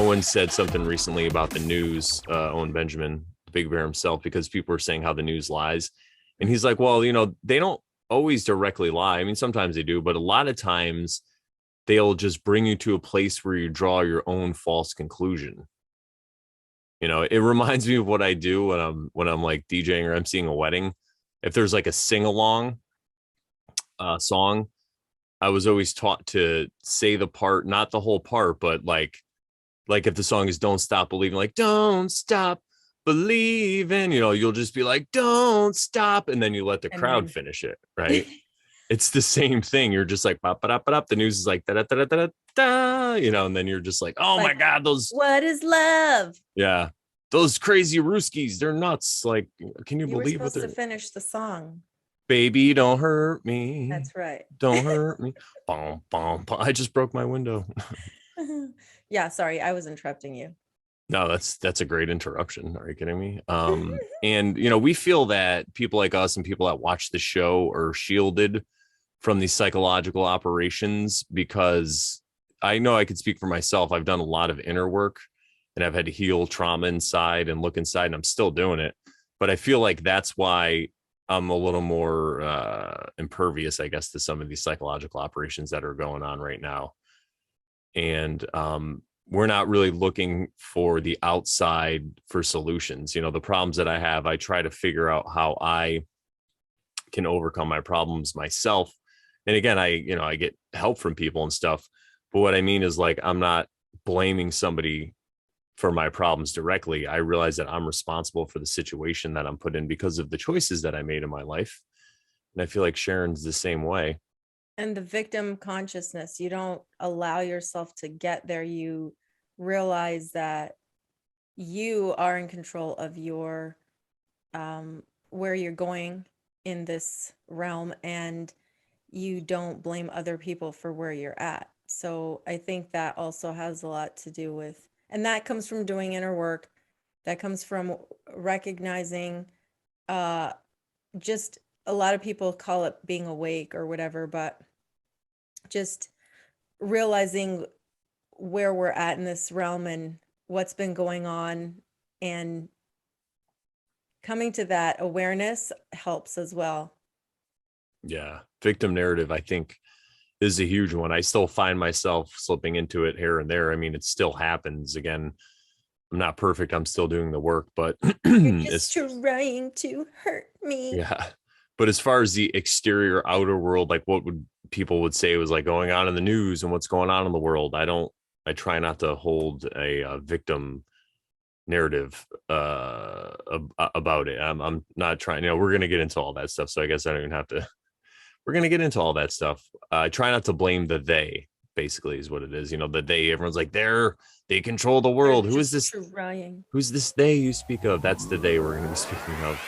Owen said something recently about the news, Owen Benjamin, the Big Bear himself, because people were saying how the news lies. And he's like, well, they don't always directly lie. I mean, sometimes they do, but a lot of times they'll just bring you to a place where you draw your own false conclusion. It reminds me of what I do when I'm like DJing or emceeing a wedding. If there's like a sing-along song, I was always taught to say the part, not the whole part, but like if the song is Don't Stop Believing, like don't stop believing, you'll just be like, don't stop. And then you let the crowd finish it. Right. It's the same thing. You're just like, pop it up, the news is like, da, da, da, da, da, da, and then you're just like, oh my God, what is love? Yeah. Those crazy Ruskies, they're nuts. Like, can you believe what they're to finish the song? Baby, don't hurt me. That's right. Don't hurt me. Boom, boom, boom. I just broke my window. Yeah, sorry, I was interrupting you. No, that's a great interruption. Are you kidding me? And we feel that people like us and people that watch the show are shielded from these psychological operations, because I know I could speak for myself. I've done a lot of inner work and I've had to heal trauma inside and look inside, and I'm still doing it. But I feel like that's why I'm a little more impervious, I guess, to some of these psychological operations that are going on right now. And we're not really looking for the outside for solutions. The problems that I have, I try to figure out how I can overcome my problems myself. And again, I get help from people and stuff. But what I mean is, like, I'm not blaming somebody for my problems directly. I realize that I'm responsible for the situation that I'm put in because of the choices that I made in my life. And I feel like Sharon's the same way. And the victim consciousness, you don't allow yourself to get there. You realize that you are in control of your where you're going in this realm, and you don't blame other people for where you're at. So I think that also has a lot to do with, and that comes from doing inner work. That comes from recognizing, just a lot of people call it being awake or whatever, but just realizing where we're at in this realm and what's been going on, and coming to that awareness helps as well. Yeah. Victim narrative, I think, is a huge one. I still find myself slipping into it here and there. I mean, it still happens. Again, I'm not perfect. I'm still doing the work, but you're just trying to hurt me. Yeah. But as far as the exterior outer world, like what would people would say was like going on in the news and what's going on in the world, I try not to hold a victim narrative about it. I'm not trying, we're going to get into all that stuff. So I guess I don't even have to, we're going to get into all that stuff. I try not to blame the they, basically, is what it is. The they, everyone's like, they control the world. Who is this? Trying. Who's this they you speak of? That's the they we're going to be speaking of.